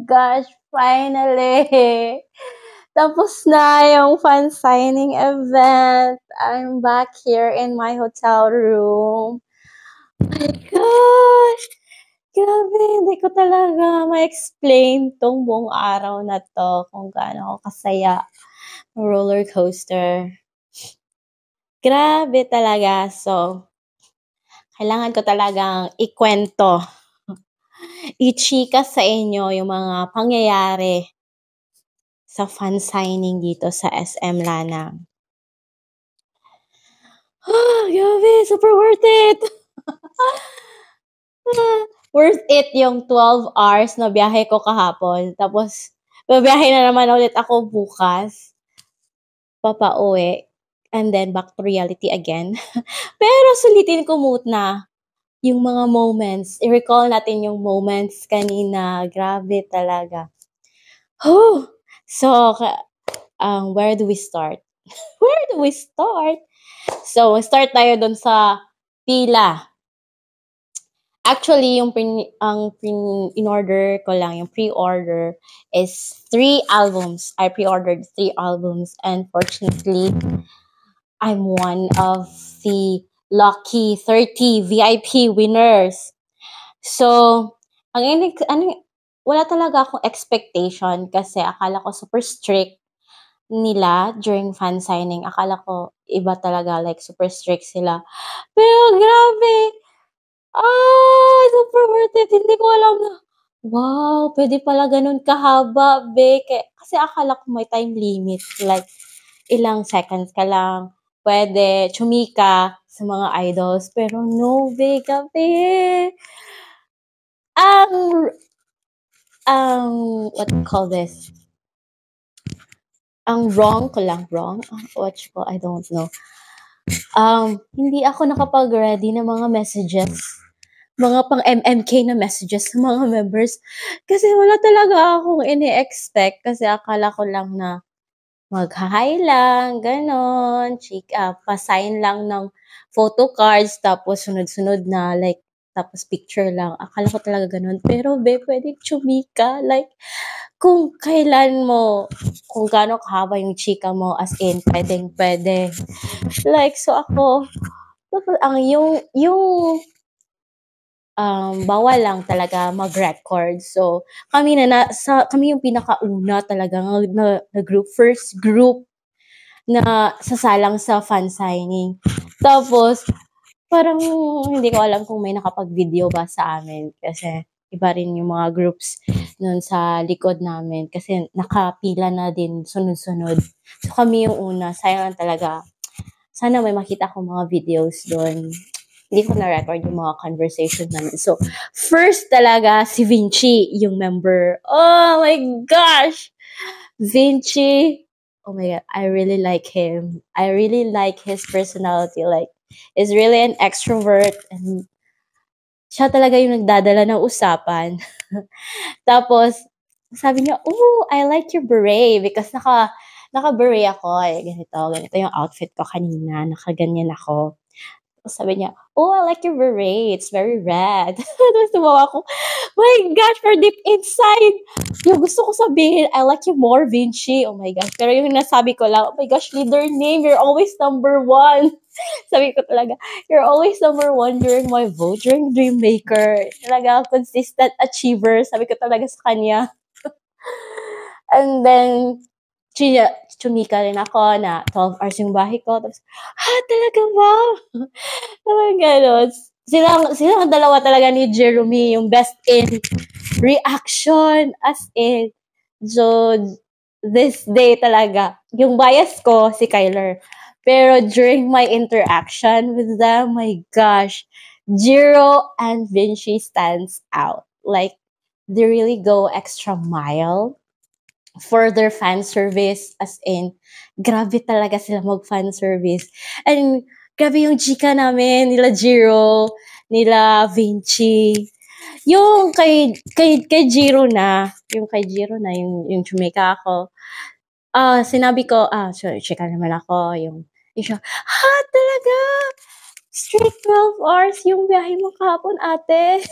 gosh, finally! Tapos na yung fan signing event. I'm back here in my hotel room. My gosh! Grabe, hindi ko talaga ma-explain tong buong araw na to kung gaano ako kasaya. Roller coaster. Grabe talaga. So, kailangan ko talagang ikwento, ichika sa inyo yung mga pangyayari sa fan signing dito sa SM Lanang. Grabe, super worth it! Worth it yung 12 hours na biyahe ko kahapon. Tapos, babiyahe na naman ulit ako bukas. Papauwi. And then, back to reality again. Pero, sulitin ko muna yung mga moments. I-recall natin yung moments kanina. Grabe talaga. So, where do we start? Where do we start? So, start tayo dun sa pila. Actually, yung in-order ko lang, yung pre-order is 3 albums. I pre-ordered 3 albums, and fortunately, I'm one of the lucky 30 VIP winners. So, wala talaga akong expectation kasi akala ko super strict nila during fan signing. Akala ko iba talaga, like super strict sila. Pero grabe! Super worth it. Hindi ko alam na, wow, pwede pala ganun kahaba, be. Kasi akala ko may time limit. Like, ilang seconds ka lang pwede chumika sa mga idols. Pero no, be, gabi. What do you call this? Ang wrong ko lang, wrong? I don't know. Hindi ako nakapag-ready ng mga messages. Mga pang MMK na messages sa mga members. Kasi wala talaga akong ini-expect. Kasi akala ko lang na mag-hi lang, ganon. Pa-sign lang ng photo cards, tapos sunod-sunod na, like, tapos picture lang. Akala ko talaga ganon. Pero, be, pwede chumika. Like, kung kailan mo, kung gaano kahaba yung chika mo, as in, pwede. Like, so ako, tapos, bawal lang talaga mag-record. So, kami yung pinakauna talaga na group, first group na sasalang sa fan signing. Tapos, parang hindi ko alam kung may nakapag-video ba sa amin kasi iba rin yung mga groups nun sa likod namin kasi nakapila na din sunod-sunod. So, kami yung una. Sayang talaga. Sana may makita akong mga videos doon. Hindi ko na-record yung mga conversation namin. So, first talaga, si Vinci, yung member. Oh my gosh! Vinci, oh my God, I really like him. I really like his personality. Like, he's really an extrovert. And siya talaga yung nagdadala ng usapan. Tapos, sabi niya, I like your beret. Because naka-beret ako. Ganito yung outfit ko kanina. Nakaganyan ako. Sabi niya, I like your beret. It's very red. Tapos tumawa ako, my gosh, for deep inside, yung gusto ko sabihin, I like you more, Vinci. Oh my gosh. Pero yung nasabi ko lang, oh my gosh, leader name, you're always number 1. Sabi ko talaga, you're always number 1 during my vote, during Dreammaker. Talaga, consistent achiever. Sabi ko talaga sa kanya. And then, chumika rin ako na 12 hours yung bahay ko. Tapos, talaga ba? Talagang gano'n. Silang dalawa talaga ni Jeremy, yung best in reaction, as in. So, this day talaga, yung bias ko, si Kyler. Pero during my interaction with them, my gosh, Jiro and Vinci stands out. Like, they really go extra mile for their fan service, as in, grabe talaga sila mag-fan service. And grabe yung chika namin, nila Jiro, nila Vinci. Yung kay Jiro na, yung chumika ako, sinabi ko, chika naman ako, yung siya, talaga? Straight 12 hours yung biyahe mo kahapon, ate.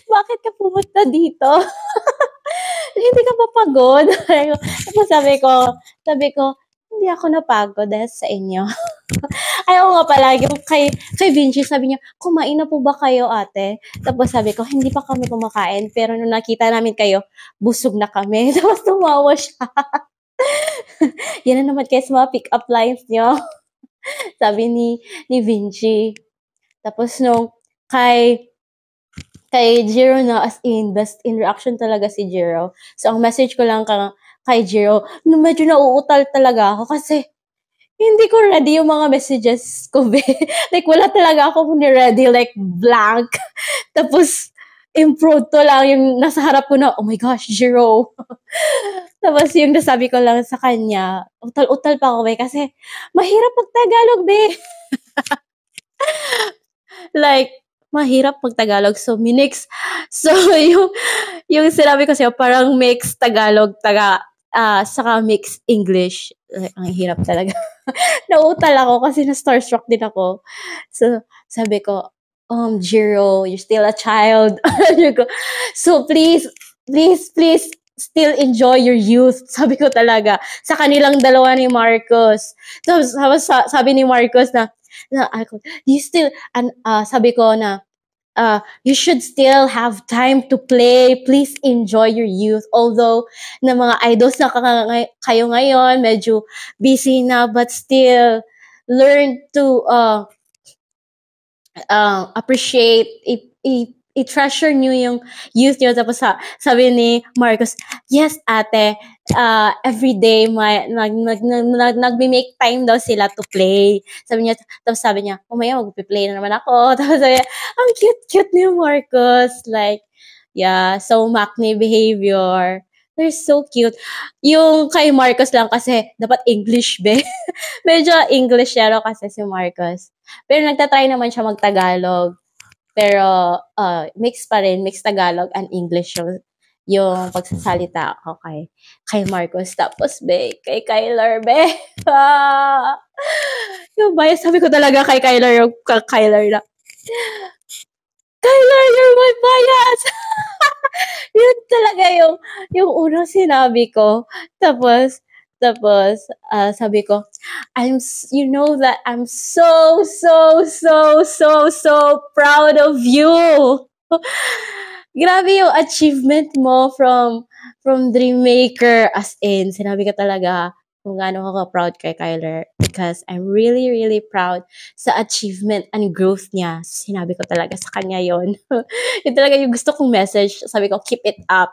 Bakit ka pumunta dito? Hindi ka ba pagod? Tapos sabi ko, hindi ako napagod dahil sa inyo. Ay, oo nga pala, yung kay Vinci, sabi niya, kumain na po ba kayo, ate? Tapos sabi ko, hindi pa kami kumakain, pero nung nakita namin kayo, busog na kami. Tapos tumawa siya. Yan na naman kayo sa mga pick-up lines niyo. Sabi ni Vinci. Tapos nung kay Jiro na, as in, best in reaction talaga si Jiro. So, ang message ko lang kay Jiro, medyo nauutal talaga ako kasi hindi ko ready yung mga messages ko, be. Like, wala talaga ako ni-ready, like, blank. Tapos, impromptu lang yung nasa harap ko na, oh my gosh, Jiro. Tapos, yung nasabi ko lang sa kanya, utal-utal pa ako, be, kasi mahirap pag-Tagalog, be. Like, mahirap pag-Tagalog. So, minix. So, yung sinabi ko sa'yo, parang mix Tagalog, saka mix English. Like, ang hirap talaga. Nauutal ako kasi na-starstruck din ako. So, sabi ko, Jiro, you're still a child. Sabi ko, so, please, still enjoy your youth. Sabi ko talaga. Sa kanilang dalawa ni Marcos. Tapos, sabi ni Marcos na you still, sabi ko na, you should still have time to play. Please enjoy your youth. Although, na mga idols na kayo ngayon, medyo busy na, but still, learn to appreciate, i-treasure nyo yung youth nyo. Tapos sabi ni Marcos, yes ate, every day nagme-make time daw sila to play. Tapos sabi niya, mamaya mag-play na naman ako. Tapos sabi niya, ang cute ni Marcos. Like, yeah, so makni behavior. They're so cute. Yung kay Marcos lang kasi, dapat English, be. Medyo English yaro kasi si Marcos. Pero nagtatry naman siya mag-Tagalog. Pero mix pa rin, mix Tagalog and English yung pagsasalita ko kay Marcos. Tapos, be, kay Kyler, be. Yung bias, sabi ko talaga kay Kyler, na, Kyler, you're my bias! Yun talaga yung unang sinabi ko. Tapos, sabi ko, you know that I'm so, so, so, so, so proud of you. Grabe yung achievement mo from Dreammaker, as in, sinabi ko talaga kung gaano ako proud kay Kyler because I'm really, really proud sa achievement and growth niya. Sinabi ko talaga sa kanya yon. Yun talaga yung gusto kong message. Sabi ko, keep it up.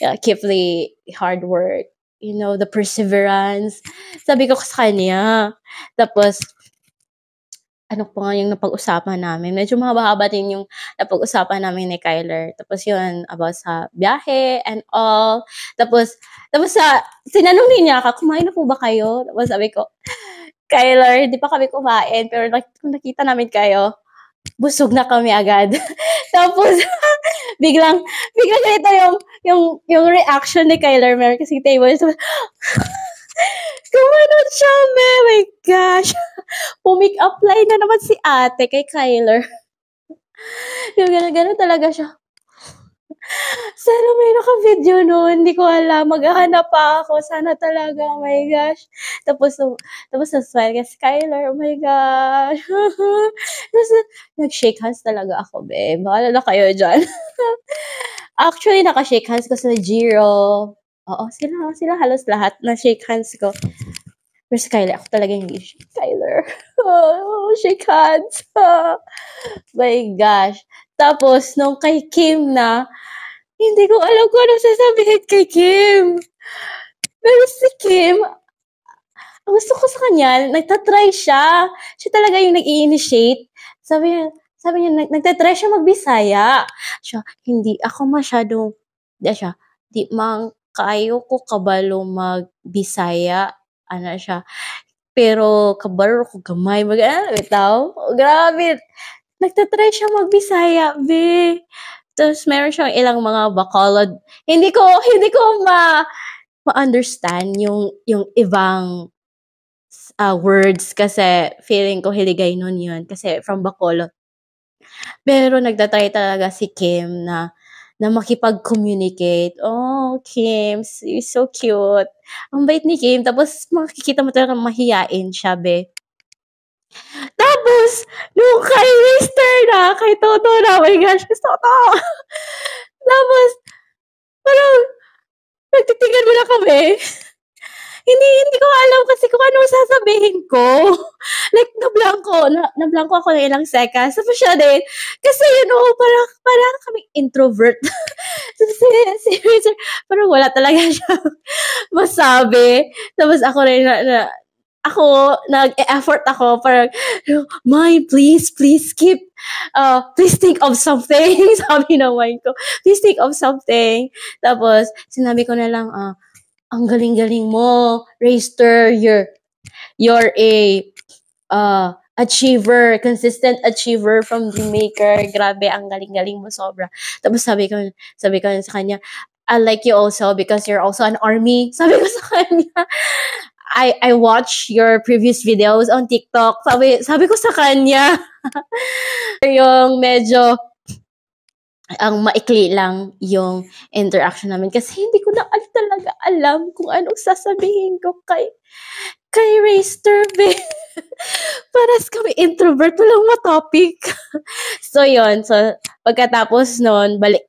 Yeah, keep the hard work. You know, the perseverance. Sabi ko sa kanya. Tapos, ano pa nga yung napag-usapan namin. Medyo mahaba din yung napag-usapan namin ni Kyler. Tapos yun, about sa biyahe and all. Tapos tinanong niya ako, kumain na po ba kayo? Tapos sabi ko, Kyler, di pa kami kumain. Pero kung nakita namin kayo, busog na kami agad. Tapos, biglang ganito yung reaction ni Kyler Mer kasi table. So, kumanon siya, my gosh. Pumick up line na naman si ate kay Kyler. Yung gano'n talaga siya. Sana may naka-video noon. Hindi ko alam. Maghahanap pa ako. Sana talaga. Oh my gosh. Tapos na-smile ka si Kyler. Oh my gosh. Tapos nag-shake hands talaga ako, babe. Bahala na kayo dyan. Actually, naka-shake hands ko sa Jiro. Oo, sila halos lahat na shake hands ko. Pero si Kyler, ako talaga yung shake. Kyler. Oh, shake hands. My gosh. Tapos, nung kay Kim na, hindi ko alam kung anong sasabihin kay Kim. Pero si Kim, ang gusto ko sa kanya, nagtatry siya. Siya talaga yung nag-i-initiate. Sabi niya, nagtatry siya magbisaya. Siya, hindi ako masyadong, di mang kayo ko kabalo magbisaya. Ano siya. Pero kabalo ko gamay. Bitaw. Grabe. Nagtatry siya magbisaya, be. Tapos meron siyang ilang mga Bacolod. Hindi ko ma-understand yung ibang words kasi feeling ko Hiligay nun yun kasi from Bacolod. Pero nagtatry talaga si Kim na na makipag-communicate. Oh, Kim, you're so cute. Ang bait ni Kim. Tapos makikita mo talaga mahiyain siya, be. Tapos, nung kay Mister na, kay Toto na, oh my gosh, Miss Toto! Tapos, parang, nagtitigan mo na kami. Hindi ko alam kasi kung anong sasabihin ko. Like, na-blanko ako ng ilang seconds. Tapos siya din, kasi parang kami introvert. si Richard, parang wala talaga siya masabi. Tapos ako rin nag-effort ako, parang, May, please please think of something. Sabi ng mind ko, please think of something. Tapos, sinabi ko na lang, ang galing-galing mo, Rayster, you're a achiever, consistent achiever from the maker. Grabe, ang galing-galing mo sobra. Tapos sabi ko sa kanya, I like you also because you're also an army. Sabi ko sa kanya, I watch your previous videos on TikTok. Sabi ko sa kanya, yung medyo ang maikli lang yung interaction namin kasi hindi ko na talaga alam kung anong sasabihin ko kay Rayster, be. Paras kami introvert, walang matopic. So, yun. So, pagkatapos nun, balik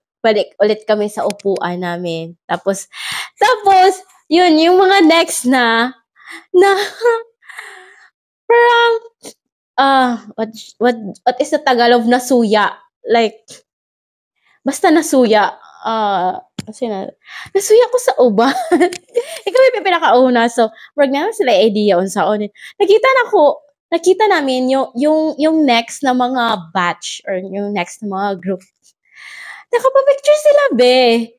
ulit kami sa upuan namin. Tapos, yun, yung mga next na parang, what is the Tagalog na suya? Like, basta nasuya. Kasi nasuya ko sa uban. Ikaw yung pinakauna. So, wag naman sila idea on sa onin. Nakita namin yung next na mga batch or yung next na mga group. Nakapapicture sila, be.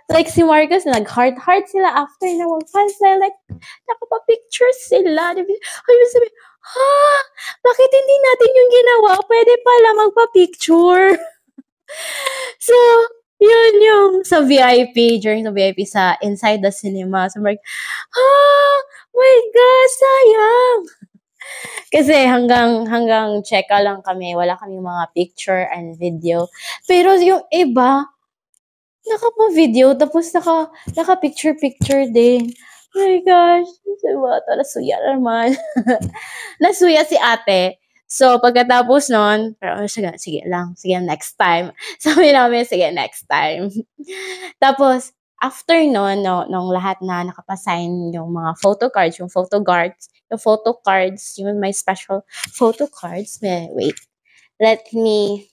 Like si Marcus, nag-heart sila after na mag-fans na, like, nakapapicture sila. Ay, sabi, bakit hindi natin yung ginawa? Pwede pala magpa-picture. So, yun yung sa VIP, during the VIP sa Inside the Cinema. So, like, my God, sayang. Kasi hanggang checka lang kami. Wala kami mga picture and video. Pero yung iba, nakapa-video, tapos naka-picture din. Oh my gosh, diba? Nasuya naman. Nasuya si ate. So, pagkatapos nun, sige lang, next time. Sabi namin, sige, next time. Tapos, after nun, nung lahat na nakapasign yung mga photo cards, yung my special photo cards, wait, let me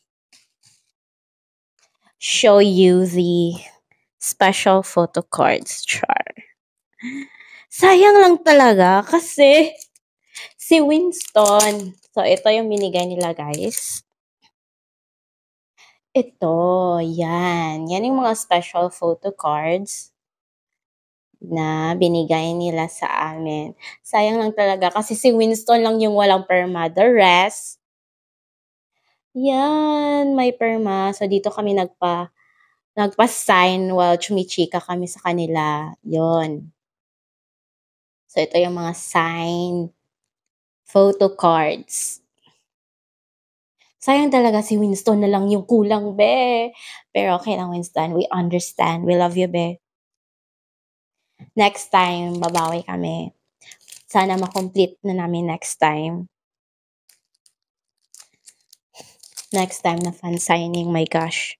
show you the special photo cards, char. Sayang lang talaga kasi si Winston. So, ito yung binigay nila, guys. Ito, yan. Yan yung mga special photo cards na binigay nila sa amin. Sayang lang talaga kasi si Winston lang yung walang perma. The rest, yan, may perma. So, dito kami nagpa-sign while chumichika kami sa kanila. Yon. So, ito yung mga signed photo cards. Sayang talaga si Winston na lang yung kulang, be. Pero okay lang, Winston. We understand. We love you, be. Next time, babawi kami. Sana ma-complete na namin next time. Next time na fan signing, my gosh.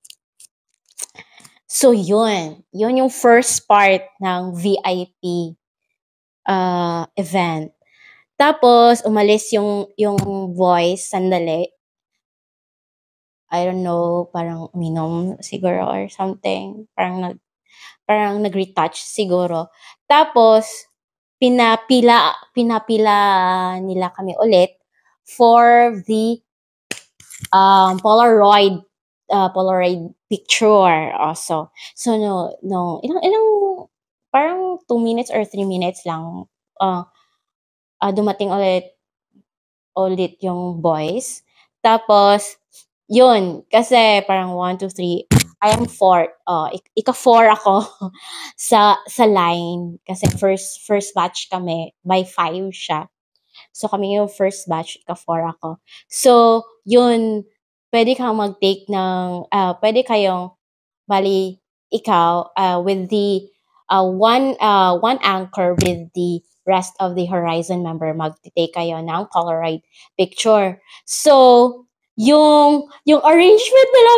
So, yun. Yun yung first part ng VIP event. Tapos, umalis yung voice, sandali. I don't know, parang uminom siguro or something. Parang nag-retouch siguro. Tapos, pinapila nila kami ulit for the Polaroid picture also. So, no, ilang, parang 2 minutes or 3 minutes lang, dumating ulit yung boys. Tapos, yun, kasi parang 1, 2, 3, I am 4. Ika-4 ako sa line. Kasi first batch kami, by 5 siya. So, kami yung first batch, ika-4 ako. So, yun, pwede kang mag-take ng, pwede kayong, bali, ikaw, with the, one anchor with the rest of the Horizon member, mag-take kayo ng Polaroid picture. So, yung arrangement nila,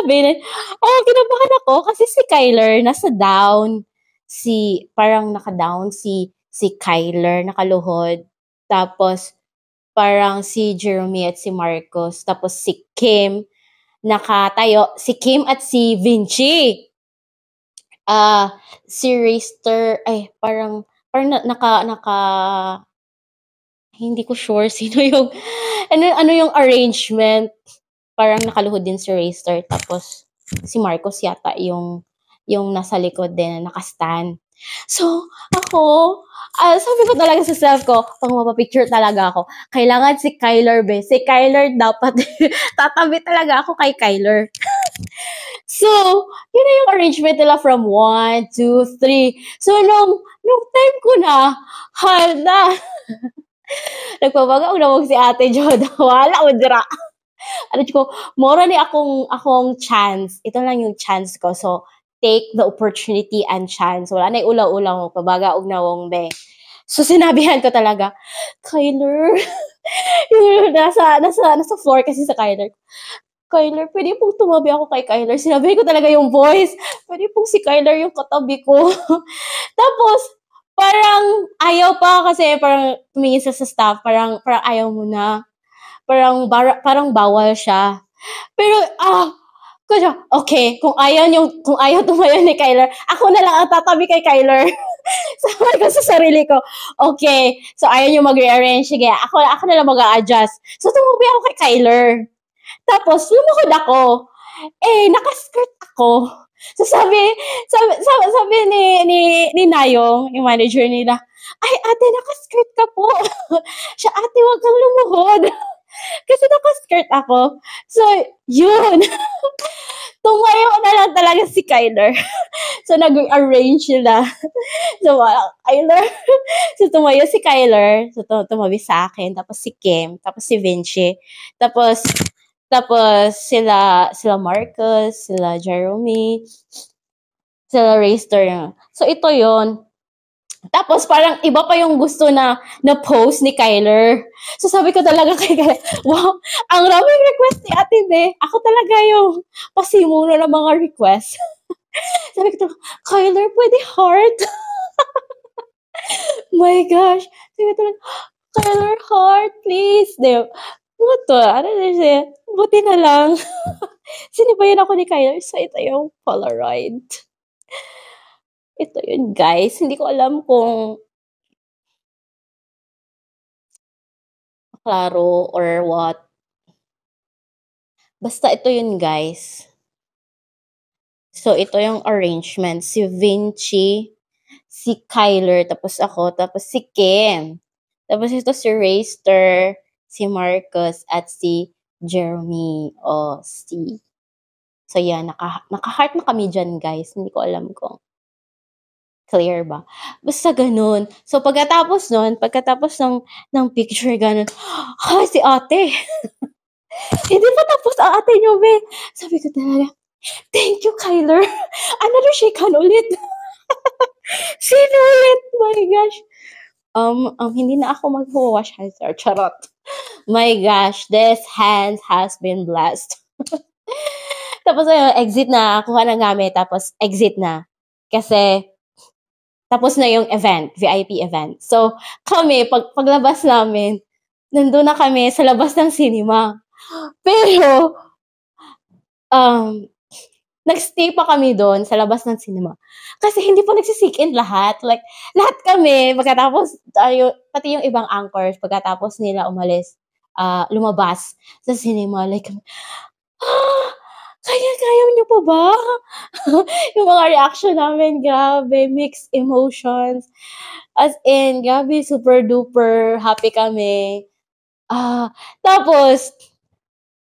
kinabahan ako kasi si Kyler nasa down, parang naka-down si Kyler, nakaluhod. Tapos, parang si Jeremy at si Marcos. Tapos si Kim, nakatayo. Si Kim at si Vinci. Si Raster, parang hindi ko sure sino yung, ano yung arrangement. Parang nakaluhod din si Raster. Tapos, si Marcos yata yung nasa likod din, nakastan. So, ako, sabi ko talaga sa self ko, pag mapapicture talaga ako, kailangan si Kyler, be. Si Kyler dapat, tatabi talaga ako kay Kyler. So, yun na yung arrangement nila from 1, 2, 3. So, nung time ko na, hala, nagpabagaw na si Ate Joda. Wala, udra. Ano ko, mora ni akong chance. Ito lang yung chance ko. So, take the opportunity and chance. Wala na ulaw-ulaw mo, pabagaog na wong be. So, sinabihan ko talaga, Kyler, yung nasa floor kasi sa Kyler. Kyler, pwede pong tumabi ako kay Kyler. Sinabi ko talaga yung voice. Pwede pong si Kyler yung katabi ko. Tapos, parang ayaw pa kasi parang tumingin sa staff. Parang ayaw mo na. Parang bawal siya. Pero, okay, kung ayaw tumayo ni Kyler, ako na lang ang tatabi kay Kyler. Sabi ko sa sarili ko, okay, so ayaw niyo mag-rearrange. Sige, ako na lang mag-a-adjust. So, tumabi ako kay Kyler. Tapos, lumukod ako. Nakaskirt ako. So, sabi ni Nayong, yung manager nila, ay, ate, nakaskirt ka po. Siya, ate, wag kang lumuhod. Kasi nakaskirt ako. So, yun. Tumayo na lang talaga si Kyler. So, nag-arrange sila. So, Kyler. So, tumayo si Kyler. So, tumabi sa akin. Tapos si Kim. Tapos si Vinci. Tapos sila Marcus, sila Jeremy, sila Raster. So, ito yon. Tapos parang iba pa yung gusto na post ni Kyler. So sabi ko talaga kay Kyler, wow, ang raming request ni Ate Be. Ako talaga yung pasimuno ng mga request. Sabi ko talaga, Kyler, pwede heart? My gosh. Sabi ko talaga, Kyler, heart, please. What to? Ano na siya? Buti na lang. Sinibayan ako ni Kyler. So ito yung Polaroid. Ito yun, guys. Hindi ko alam kung klaro or what. Basta ito yun, guys. So, ito yung arrangement. Si Vinci, si Kyler, tapos ako, tapos si Kim. Tapos ito si Raster, si Marcus, at si Jeremy. So, yan. Naka-heart na kami dyan, guys. Hindi ko alam kung clear ba? Basta ganun. So, pagkatapos ng picture, ganun, si ate. Hindi pa tapos ang ate nyo, be. Sabi ko talaga, thank you, Kyler. Another shakehan ulit. Sino ulit? My gosh. Hindi na ako mag-wash hands. Charot. My gosh, this hand has been blessed. Tapos, exit na. Kuha ng gamit. Tapos, exit na. Kasi, tapos na yung event, VIP event. So, kami, paglabas namin, nandun na kami sa labas ng cinema. Pero, nagstay pa kami doon sa labas ng cinema. Kasi hindi pa nagsisik in lahat. Like, lahat kami, pagkatapos, pati yung ibang anchors, pagkatapos nila umalis, lumabas sa cinema. Like, kaya niyo pa ba? Yung mga reaction namin, grabe, mixed emotions. As in, grabe, super duper happy kami. Tapos,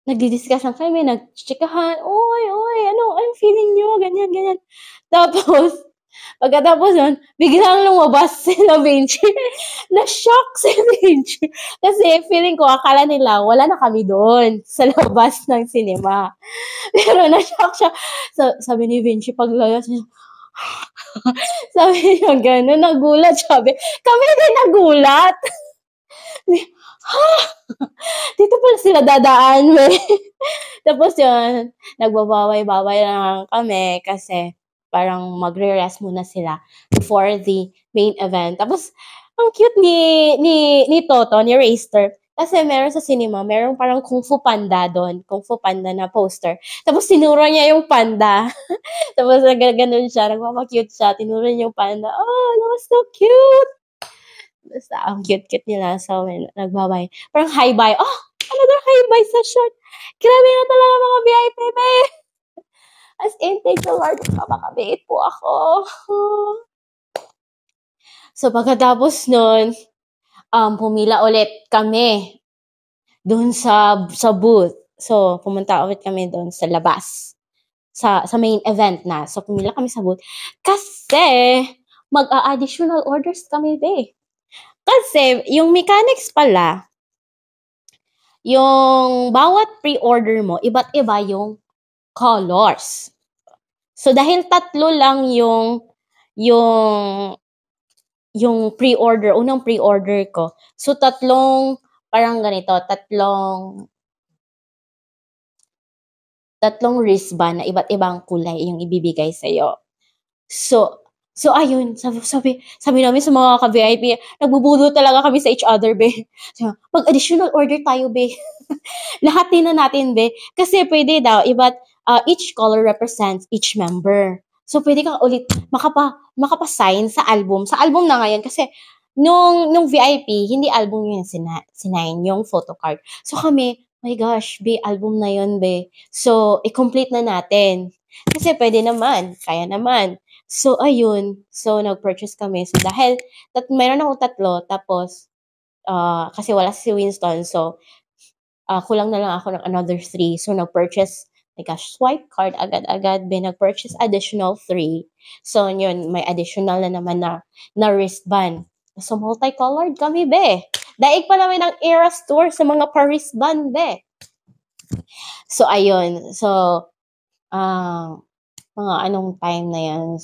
nagdi-discuss lang kami, nagchikahan, oy, ano, I'm feeling nyo, ganyan. Tapos, Pagkatapos nun, biglang lumabas sila Vinci. Na-shock si Vinci. Kasi feeling ko, akala nila, wala na kami doon sa labas ng cinema. Pero na-shock siya. Sabi ni Vinci, paglayas niya, sabi niya gano'n, nagulat siya. Kami din nagulat. Ha? Dito pala sila dadaan, we. Tapos yun, nagbabaway-baway lang kami kasi parang magre-rest muna sila before the main event. Tapos, ang cute ni Toto, ni Rayster. Kasi meron sa cinema, meron parang Kung Fu Panda doon. Kung Fu Panda na poster. Tapos tinuro niya yung panda. Tapos nagaganon siya, nagmama-cute siya. Tinuro niya yung panda. Oh, that was so cute! Basta, ang cute-cute nila. So, nagbabay. Parang hi-bye. Oh, another hi-bye session. Grabe na talaga mga VIP, be. As in, thank the Lord, makakabiit po ako. So, pagkatapos nun, pumila ulit kami doon sa booth. So, pumunta ulit kami doon sa labas. Sa main event na. So, pumila kami sa booth. Kasi, mag-additional orders kami, be. Kasi, yung mechanics pala, yung bawat pre-order mo, iba't iba yung colors. So, dahil tatlo lang yung pre-order, unang pre-order ko. So, parang ganito, tatlong wristband na iba't ibang kulay yung ibibigay sa'yo. So ayun, sabi namin sa mga ka-VIP, nagbubudo talaga kami sa each other, be. Mag-additional order tayo, be. Lahatin na natin, be. Kasi pwede daw, each color represents each member. So, pwede kang ulit makapa-sign sa album. Sa album na ngayon, kasi nung VIP, hindi album yung sinign, yung photo card. So, kami, my gosh, be, album na yun, be. So, i-complete na natin. Kasi pwede naman, kaya naman. So, ayun. So, nag-purchase kami. So, dahil mayroon akong tatlo, tapos, kasi wala si Winston, so, kulang na lang ako ng another 3. So, nag-purchase, my gosh, swipe card agad-agad, nag-purchase additional 3. So, yun, may additional na naman na wristband. So, multicolored kami, be. Daig pa namin ang Eras Tour sa mga pa-wristband, be. So, ayun. So, mga anong time na yan,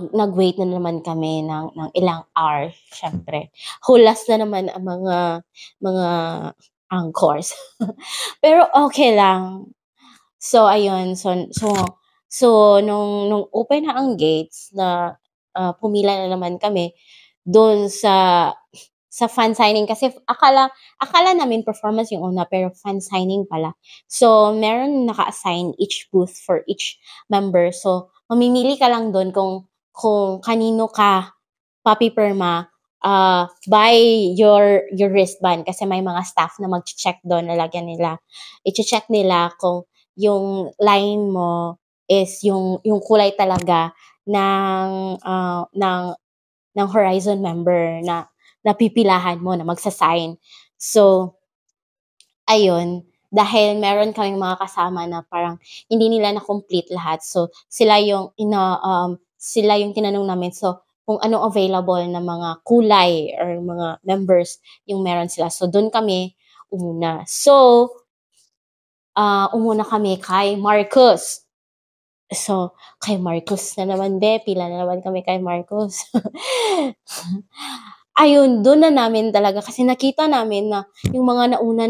nag-wait na naman kami ng ilang hours, syempre. Hulas na naman ang mga anchors. Pero okay lang. So, ayun. So nung open na ang gates, na pumila na naman kami doon sa fan signing, kasi akala namin performance yung una, pero fan signing pala. So, meron naka-assign each booth for each member. So, mamimili ka lang doon kung kanino ka papipirma, by your wristband, kasi may mga staff na mag-check doon, lalagyan nila. I-check nila kung yung line mo is yung kulay talaga ng Horizon member na napipilahan mo na magsasign. So, ayun, dahil meron kaming mga kasama na parang hindi nila na-complete lahat. So, sila yung tinanong namin. So, kung anong available na mga kulay or mga members yung meron sila. So, doon kami umuna. So, umuna kami kay Marcus. So, kay Marcus na naman, be. Pila na naman kami kay Marcus. Ayun, doon na namin talaga, kasi nakita namin na yung mga nauna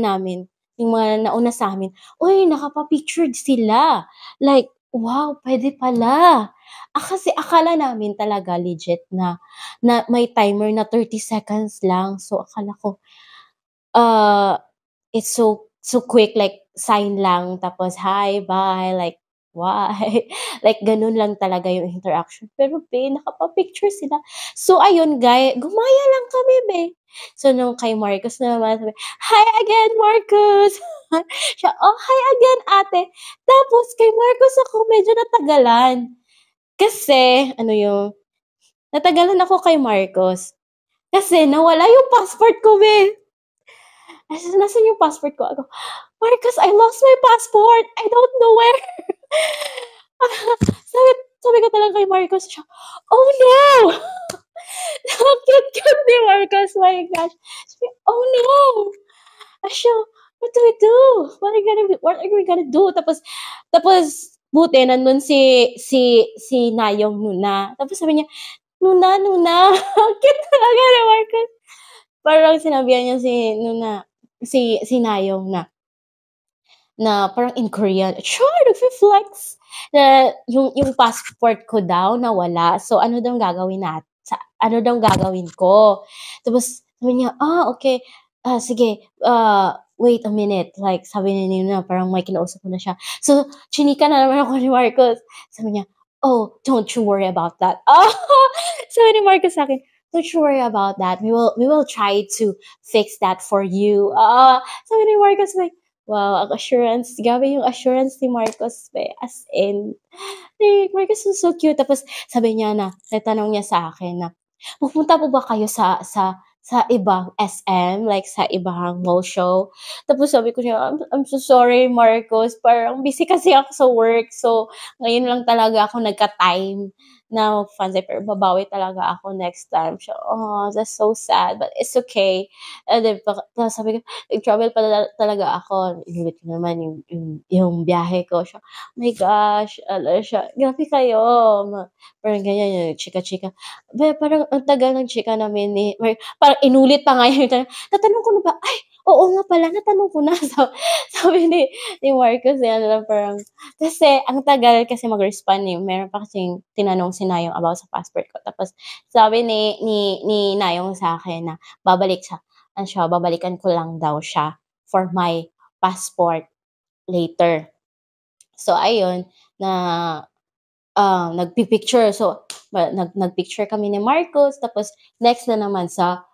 sa amin, uy, nakapa-pictured sila. Like, wow, pwede pala. Kasi akala namin talaga legit na may timer na 30 seconds lang. So, akala ko, it's so quick, like, sign lang, tapos hi, bye, like, why? Like, ganun lang talaga yung interaction. Pero, be, nakapa-picture sila. So, ayun, gumaya lang kami, be. So, nung kay Marcus na naman, sabi, hi again, Marcus! Siya, oh, hi again, ate. Tapos, kay Marcus ako, medyo natagalan. Kasi, natagalan ako kay Marcus. Kasi, nawala yung passport ko, be. Nasaan yung passport ko? Ako, Marcus, I lost my passport. I don't know where. Sabi, Sabi ko talaga kay Marcos siya, "Oh no!" Ang cute-cute ni Marcos, my gosh. Sabi, "Oh no!" Asya, "What do we do? What are we gonna do?" Tapos buti nandun si Nayong Nuna. Tapos sabi niya, "Nuna, Nuna." Ang cute talaga ni Marcos. Parang sinabihan niya si Nuna, si Nayong na parang in Korean, sure, nagfe-flex na yung passport ko daw nawala. So, ano daw gagawin ko? Tapos, sabi niya, okay, sige, wait a minute. Like, sabi ni Nina, parang may kinausap ko na siya. So, chinika na naman ako ni Marcos. Sabi niya, oh, don't you worry about that. Oh, sabi ni Marcos sa akin, don't you worry about that. We will try to fix that for you. Sabi ni Marcos, like, wow, ang assurance. Grabe yung assurance ni Marcos, be. As in, like, Marcos is so cute. Tapos, sabi niya natanong niya sa akin na, pupunta po ba kayo sa ibang SM, like sa ibang mall show? Tapos sabi ko siya, I'm so sorry, Marcos. Parang busy kasi ako sa work. So, ngayon lang talaga ako nagka-time na mag-fansay. Pero babawi talaga ako next time. So, that's so sad. But it's okay. And then, sabi ko, nag-travel pa talaga ako. Inulit ko naman yung biyahe ko. Siya, oh my gosh, ano siya, grabe kayo. Parang ganyan, yung chika-chika. Parang ang tagal ng chika namin ni, parang inulit pa nga yun. Natanong ko na ba? Ay, oo nga pala, natanong ko na. Sabi ni Marcos, yan lang parang, kasi ang tagal kasi mag-respond eh. Meron pa kasing tinanong si Nayong about sa passport ko. Tapos sabi ni Nayong sa akin na babalikan ko lang daw siya for my passport later. So ayun, nagpi-picture. So nagpicture kami ni Marcos. Tapos next na naman sa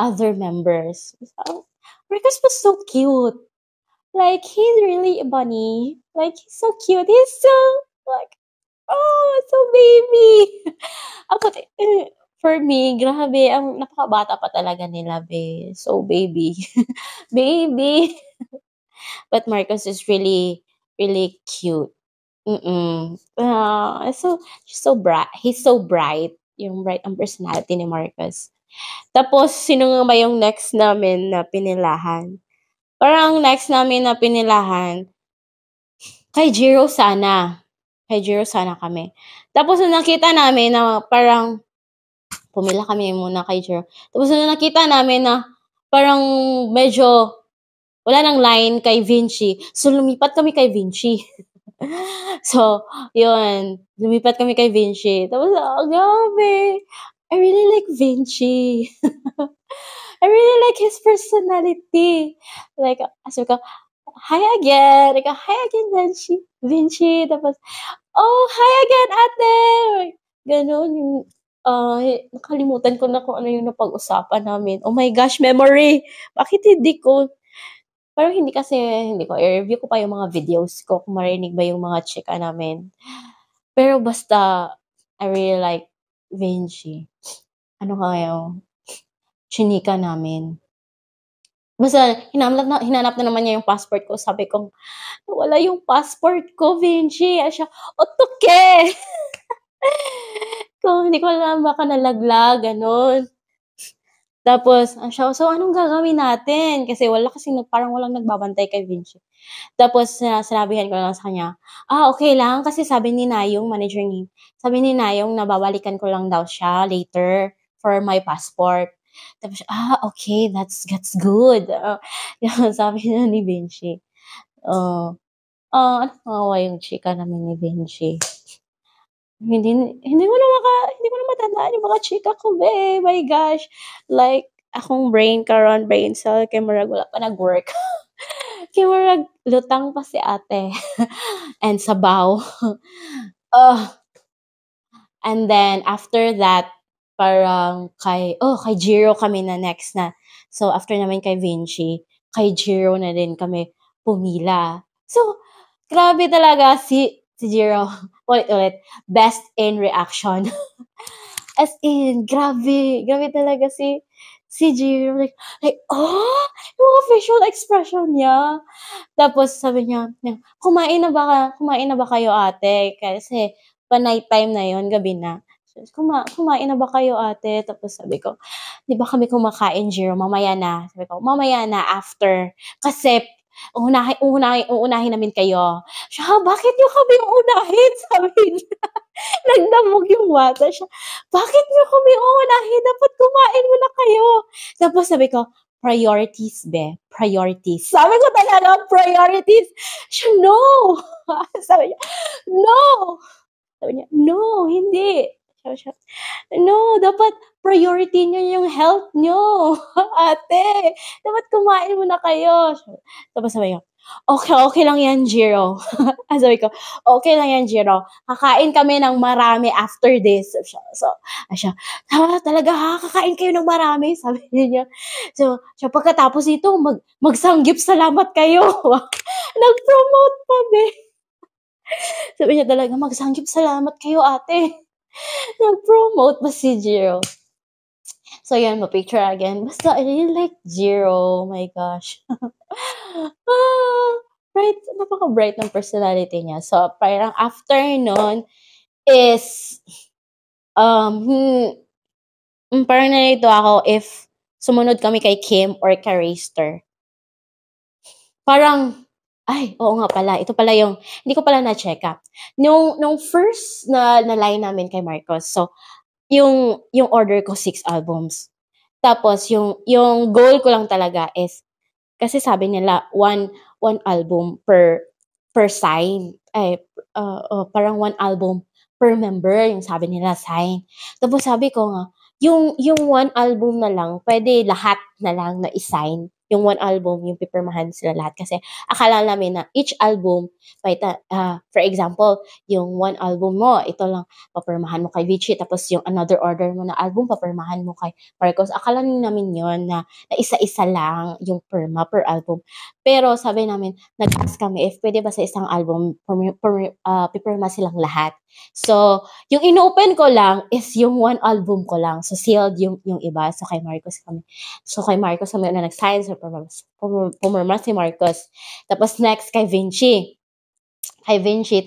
other members. So, Marcos was so cute. Like, he's really a bunny. Like, he's so cute. He's so, like, so baby. Ako, for me, grabe, ang napakabata pa talaga nila, be. So baby. Baby. But Marcos is really, really cute. He's so bright. Yung bright ang personality ni Marcos. Tapos, sino nga ba yung next namin na pinilahan? Parang next namin na pinilahan, kay Jiro sana. Kay Jiro sana kami. Tapos nung nakita namin na parang, pumila kami muna kay Jiro. Tapos nung nakita namin na parang medyo wala nang line kay Vinci. So, lumipat kami kay Vinci. So, yun. Lumipat kami kay Vinci. Tapos, grabe. I really like Vinci. I really like his personality. Like, sabi ko, hi again. Like, hi again, Vinci. Tapos, oh, hi again, ate. Ganun. Nakalimutan ko na kung ano yung napag-usapan namin. Oh my gosh, memory. Bakit parang hindi ko, i-review ko pa yung mga videos ko kung marinig ba yung mga chika namin. Pero basta, I really like Vinci. Ano kaya chinika namin. Basta, hinanap na naman niya yung passport ko. Sabi ko, wala yung passport ko, Vinci. Siya, otoke! Hindi ko alam, baka nalaglag, ganun. Tapos, siya, so anong gagawin natin? Kasi parang walang nagbabantay kay Vinci. Tapos, sinabihan ko lang sa kanya, okay lang, kasi sabi ni Nayong, manager niya, sabi ni Nayong na babalikan ko lang daw siya later for my passport. Tapos, okay, that's good. Sabi na ni Vinci. Ano yung chika namin ni Vinci. Hindi ko na matandaan yung mga chika ko, be. My gosh. Like, akong brain cell, kay marag wala pa nag-work. Kay marag lutang pa si ate. And sabaw. And then, after that, parang kay Jiro kami na next na. So, after namin kay Vinci, kay Jiro na din kami pumila. So, grabe talaga si Jiro. Ulit. Best in reaction. As in, grabe. Grabe talaga si Jiro. Like, yung mga facial expression niya. Tapos, sabi niya, kumain na ba kayo, ate? Kasi, pa-nighttime na yun, gabi na. So, kumain na ba kayo ate? Tapos sabi ko, di ba kami kumakain, Jiro? Mamaya na. Sabi ko, mamaya na, after. Kasi, uunahin namin kayo. Siya, bakit nyo kami uunahin? Sabi niya, nagdamog yung mata siya. Bakit nyo kami uunahin? Dapat kumain muna kayo. Tapos sabi ko, priorities, be. Priorities. Sabi ko talaga, priorities. Siya, no. Sabi niya, no. Sabi niya, no, hindi. Siya, no, dapat priority niyo yung health niyo. Ate, dapat kumain muna kayo. Tapos sabi niya, okay lang yan, Jiro. Sabi ko, okay lang yan, Jiro. Kakain kami ng marami after this. Siya, talaga ha? Kakain kayo ng marami? Sabi niya. So, pagkatapos ito, magsanggip salamat kayo. Nag-promote pa, be. Sabi niya talaga, magsanggip salamat kayo, ate. Nag-promote pa si Jiro. So, yan, ma-picture again. Basta, I really like Jiro. Oh my gosh. Bright, napaka-bright ng personality niya. So, parang after nun is, parang nalito ako if sumunod kami kay Kim or kay Raster. Parang, ay, oo nga pala. Ito pala yung, hindi ko pala na-check up. Nung first na line namin kay Marcos, so, yung order ko 6 albums. Tapos, yung goal ko lang talaga is, kasi sabi nila, one album per sign. Ay, parang 1 album per member, yung sabi nila, sign. Tapos sabi ko nga, yung 1 album na lang, pwede lahat na lang na i-sign. Yung 1 album, yung pipirmahan sila lahat. Kasi akala namin na each album, for example, yung 1 album mo, ito lang, papirmahan mo kay Vichy. Tapos yung another order mo na album, papirmahan mo kay Marcos. Akala namin yun na isa-isa lang yung perma per album. Pero sabi namin, nag-ask kami if pwede ba sa isang album, pipirma silang lahat. So, yung inopen ko lang is yung 1 album ko lang. So, sealed yung iba. So, kay Marcos kami. So, kay Marcos kami na nag-sign. So, pumirma si Marcos. Tapos, next, kay Vinci.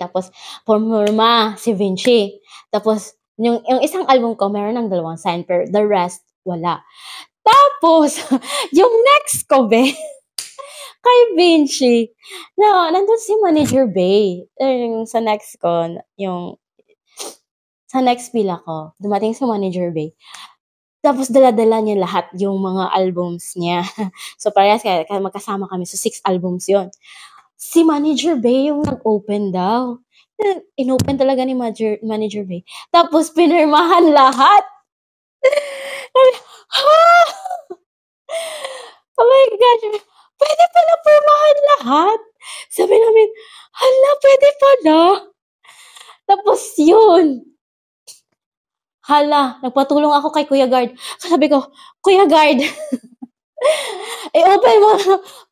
Tapos, pumirma si Vinci. Tapos, yung isang album ko, meron ng 2 sign. Pero the rest, wala. Tapos, yung next ko, be, kay Vinci, nandun si Manager Bay. Sa next ko, sa next pila ko, dumating si Manager Bay. Tapos dala-dala niya lahat yung mga albums niya. So parehas kaya magkasama kami. So 6 albums yon. Si Manager Bay yung nag-open daw. Inopen talaga ni Manager Bay. Tapos pinirmahan lahat. Oh my gosh. Pwede pala pirmahan lahat. Sabi namin, hala, pwede pala. Tapos yun. Hala, nagpatulong ako kay Kuya Guard. Sabi ko, Kuya Guard, open mo,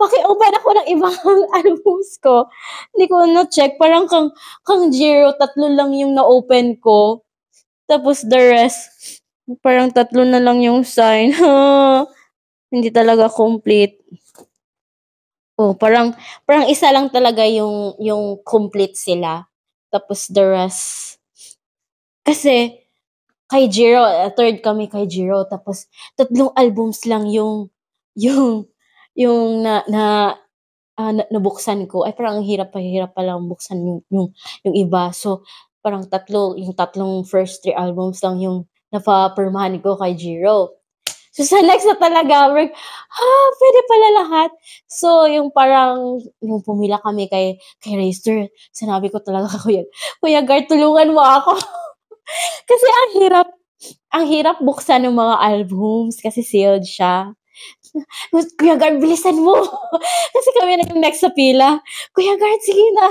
paki-open ako ng ibang albums ko. Hindi ko na-check. Parang kang Jiro, 3 lang yung na-open ko. Tapos the rest, parang 3 na lang yung sign. Hindi talaga complete. Oh, parang isa lang talaga yung complete sila. Tapos the rest, kasi kay Jiro, third kami kay Jiro, tapos 3 albums lang yung nabuksan ko. Ay, parang ang hirap pa lang buksan yung iba. So, parang yung 3 first 3 albums lang yung napapirmahan ko kay Jiro. So, sa next na talaga, pwede pala lahat. So, yung pumila kami kay Raster, sinabi ko talaga, Kuya Guard, tulungan mo ako. Kasi ang hirap buksan ng mga albums kasi sealed siya. Kuya Guard, bilisan mo. Kasi kami na yung next sa pila. Kuya Guard, sige na.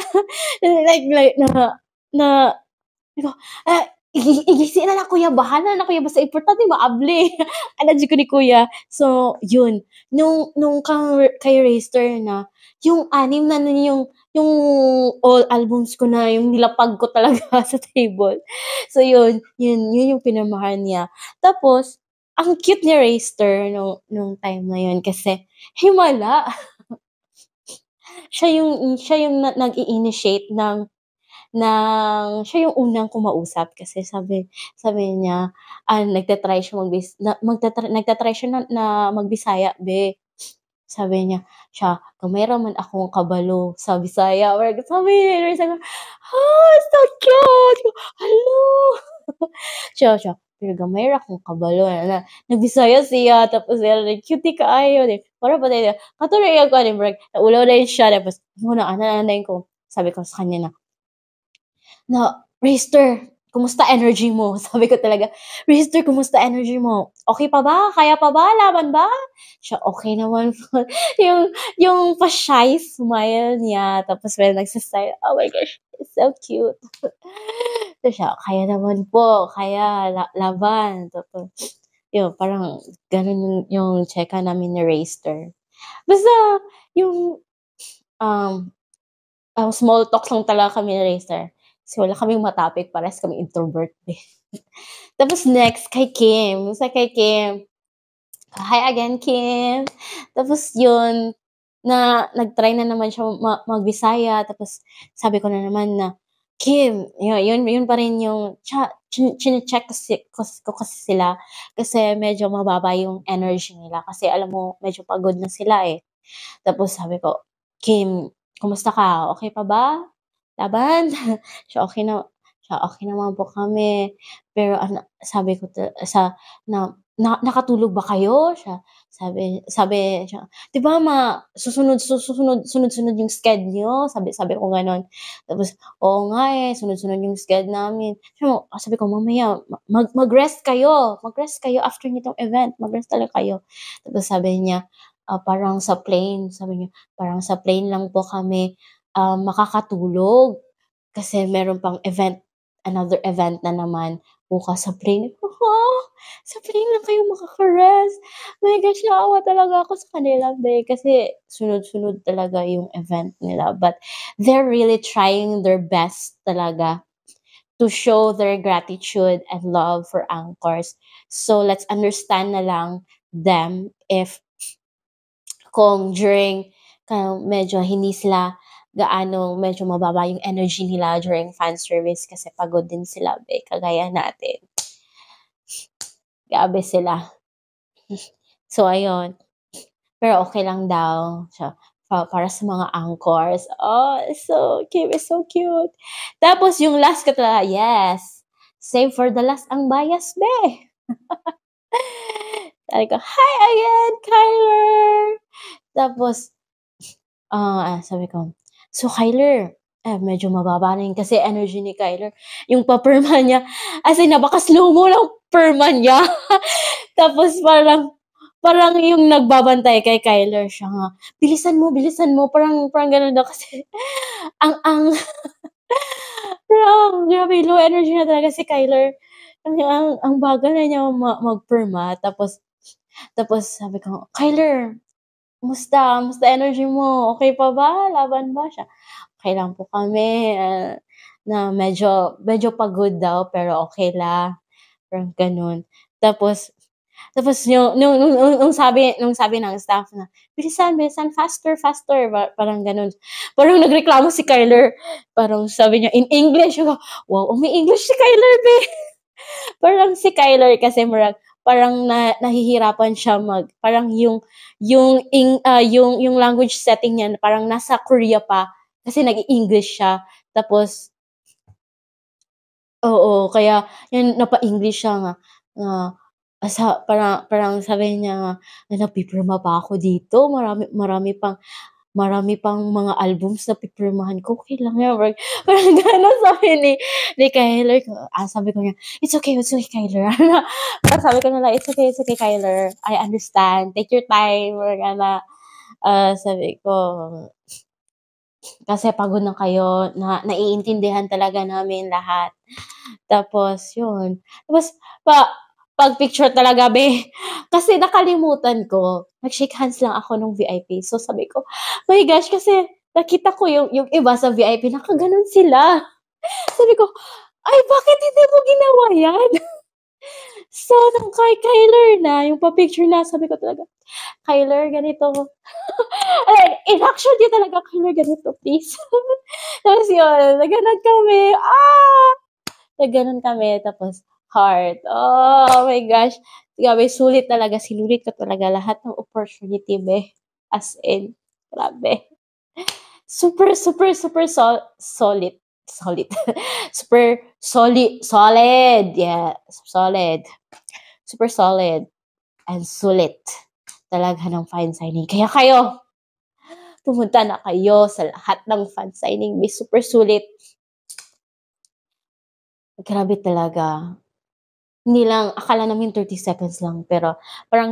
Igisi na lang, Kuya. Bahala na, Kuya. Basta importante, maable. Alam ko ni Kuya. So, yun. Nung kay Raster na, yung 6 na yung all albums ko na, yung nilapag ko talaga sa table. So, yun yung pinamahan niya. Tapos, ang cute ni Raster nung time na yun kasi, himala. siya yung nag-i-initiate ng siya yung unang kumausap kasi sabi niya, nagta-try siya nagta-try siya na mag-Bisaya be. Sabi niya, "Gamay ra man akong kabalo sa Bisaya." Sabi niya, sabi ko, so cute! Hala! "Pero gamay ra akong kabalo." Nagbisaya siya tapos cutie kaayo para ba tayo katong iyang kuan naulaw na siya tapos muna anay ko, sabi ko sa kanya na, "Rister, kumusta energy mo?" Sabi ko talaga, "Rister, kumusta energy mo? Okey pa ba? Kaya pa ba? Laban ba?" Siya, "Okey naman po." Yung pa-shy smile niya tapos when nagsa-smile, oh my gosh, it's so cute. Tapos siya, "Kaya naman po, kaya laban." Tapos yun, parang ganun yung cheka namin ni Rister. Basta yung, um small talk lang talaga kami ni Racer. Kasi wala kaming ma-topic, parehas kaming introvert eh. Tapos next kay Kim, hi again Kim. Tapos yun, nag-try na naman siya mag-Bisaya tapos sabi ko na naman na, "Kim," yun pa rin yung chine-check ko kasi sila kasi medyo mababa yung energy nila kasi alam mo medyo pagod na sila eh. Tapos sabi ko, "Kim, kumusta ka? Okey pa ba? Laban?" Siya, "Okey naman po kami." Pero sabi ko "Nakatulog ba kayo?" Sabi siya, "'Di ba sunod-sunod yung sched niyo?" Sabi ko gano'n. Tapos, "Oo nga eh, sunod-sunod yung sched namin." Sabi ko, "Mamaya mag-rest kayo after nitong event, mag-rest talaga kayo." Tapos sabi niya, sabi niya, "Parang sa plane lang po kami, makakatulog kasi meron pang another event na naman bukas sa plane." "Ha? Sa plane lang kayo makaka-rest?" My gosh, naawa talaga ako sa kanila be, kasi sunod-sunod talaga yung event nila, but they're really trying their best talaga to show their gratitude and love for anchors. So, let's understand na lang them if kung medyo hindi sila medyo mababa yung energy nila during fan service kasi pagod din sila be, kagaya natin. Grabe sila. So ayun, pero okey lang daw siya para sa mga anchors. Oh, Kim is so cute. Tapos yung last ko talaga, yes, save for the last ang bias be. Sabi ko, "Hi again, Kyler!" Tapos sabi ko, "So Kyler," medyo mababa rin kasi energy ni Kyler. Yung pa-perma niya, as in napaka-slow-mo ng perma niya. Tapos parang yung nagbabantay kay Kyler siya nga, bilisan mo." Parang gano'n daw kasi ang grabe low energy na talaga si Kyler. Ang bagal na niya mag-perma tapos sabi ko, "Kyler, Kumusta energy mo? Okey pa ba? Laban ba?" Siya, "Okey lang po kami, na medyo pagod daw pero okey lang." Parang gano'n. Tapos tapos nung sabi ng staff na, "Bilisan, faster." Parang gano'n. Parang nagreklamo si Kyler, parang sabi niya in English, ako, wow, umi-English si Kyler be. Parang si Kyler kasi parang nahihirapan siya parang yung language setting niya parang nasa Korea pa kasi nag-i-English siya tapos oo, kaya yun napa-English siya nga parang sabi niya nga, "Napipirma pa ako dito, marami pang mga albums na pipirmahan ko, kailan nga." Parang gano'n sabi ni Kyler, sabi ko niya, it's okay Kyler." Parang sabi ko na lang, it's okay Kyler, I understand, take your time." Parang sabi ko, "Kasi pagod na kayo, naiintindihan talaga namin lahat." Tapos yun, tapos 'pag picture talaga be, kasi nakalimutan ko, nag-shake hands lang ako nung VIP. So sabi ko, my gosh, kasi nakita ko yung iba sa VIP nakagano'n sila. Sabi ko, "Ay bakit hindi mo ginawa yan?" So nung kay Kyler na, yung pa-picture na, sabi ko talaga, "Kyler ganito In-action niya talaga kami ganito, please. Tapos yun, naganon kami. Naganon kami. Tapos, heart. Oh my gosh. Grabe, sulit talaga. Sinulit ko talaga lahat ng opportunity, be. As in, grabe. Super, super, super solid. Solid. Super solid. Yeah, solid. Super solid. And sulit. Talaga ng fine signing. Kaya kayo, pumunta na kayo sa lahat ng fan signing. May super sulit. Grabe talaga. Hindi lang, akala namin 30 seconds lang, pero parang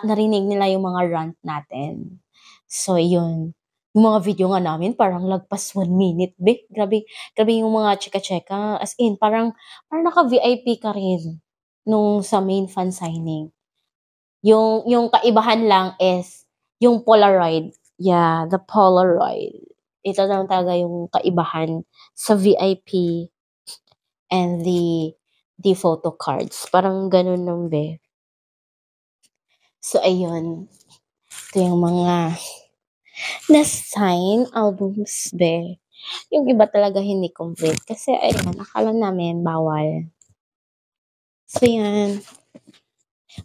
narinig nila yung mga rant natin. So, yun. Yung mga video nga namin, parang lagpas 1 minute, be. Grabe, grabe yung mga chika-cheka. As in, parang naka-VIP ka rin nung sa main fan signing. Yung kaibahan lang is yung Polaroid. Yeah, the Polaroid. Ito lang talaga yung kaibahan sa VIP and the photo cards. Parang ganun lang, be. So, ayun. Ito yung mga na-sign albums, be. Yung iba talaga hindi complete. Kasi, ayun, akala namin bawal. So, yan.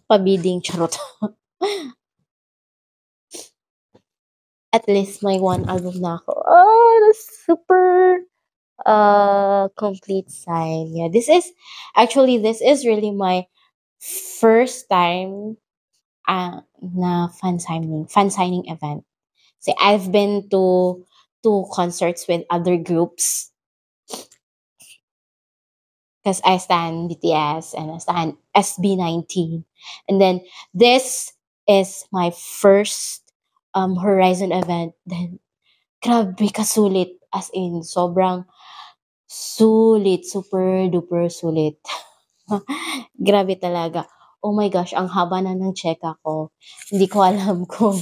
Pabiding charot. At least may one album na ako. Oh, that's super complete sign. Yeah, this is really my first time na fan signing event. So I've been to concerts with other groups because I stand BTS and I stand SB19. And then this is my first Horizon event. Then grabe kasulit, as in sobrang sulit, super duper sulit. Grabe talaga. Oh my gosh, ang haba na ng check ako. Hindi ko alam kung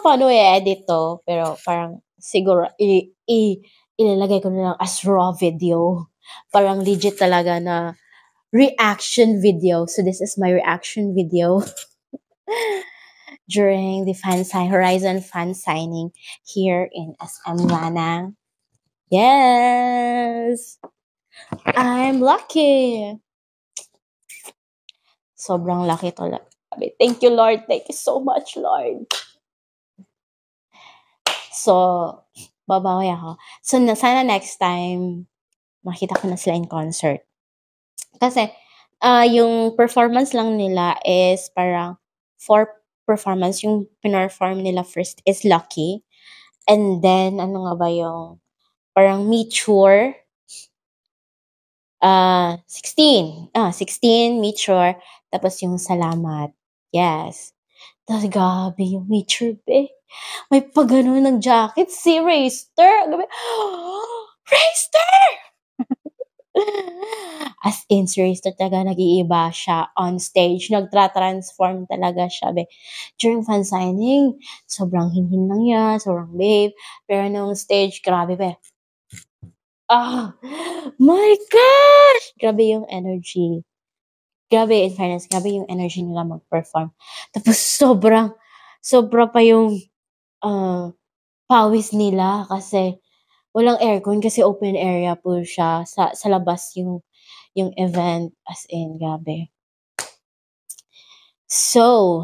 paano i-edit to. Pero parang siguro ilalagay ko na lang as raw video. Parang legit talaga na reaction video. So this is my reaction video during the Horizon fan signing here in SM Lanang. Yes! I'm lucky! Sobrang lucky to. Thank you, Lord. Thank you so much, Lord. So, babawi ako. So, sana next time, makita ko na sila in concert. Kasi, yung performance lang nila is parang 4 performance. Yung pinerform nila first is Lucky. And then, ano nga ba yung parang Meteor. 16 Meteor. Tapos yung Salamat. Yes. Tapos grabe yung Meteor, be. May pagano ng jacket si Rayster. Gabi, Rayster! As in, si Rayster talaga nag-iiba siya on stage. Nagtra-transform talaga siya, be. During fan signing, sobrang hinhin lang yan, sobrang babe. Pero nung stage, grabe, be. My gosh! Grabe yung energy. Grabe, in fairness, grabe yung energy nila mag-perform. Tapos sobra pa yung pawis nila kasi walang aircon kasi open area po siya sa labas yung event, as in grabe. So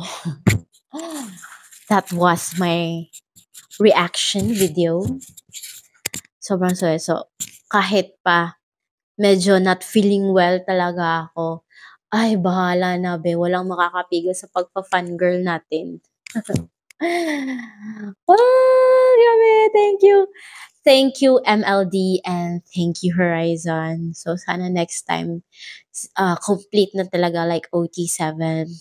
that was my reaction video. Sobrang so kahit pa medyo not feeling well talaga ako, ay bahala na be, walang makakapigil sa pagpa-fangirl natin. Grabe, thank you. Thank you, MLD, and thank you, Horizon. So, sana next time, complete na talaga like OT7.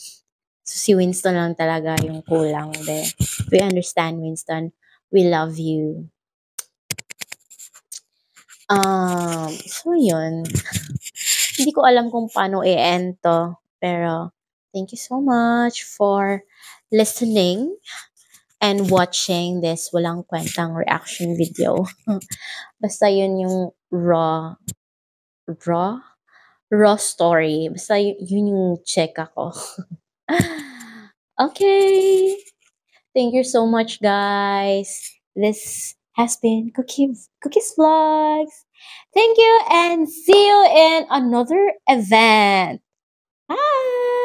So, si Winston lang talaga yung kulang. De. We understand, Winston. We love you. So, yun. Hindi ko alam kung paano i-end to. Pero, thank you so much for listening and watching this walang kwentang reaction video. Basta yun yung raw story. Basta yun yung check ako. Okay. Thank you so much, guys. This has been Cookies Vlogs. Thank you and see you in another event. Bye.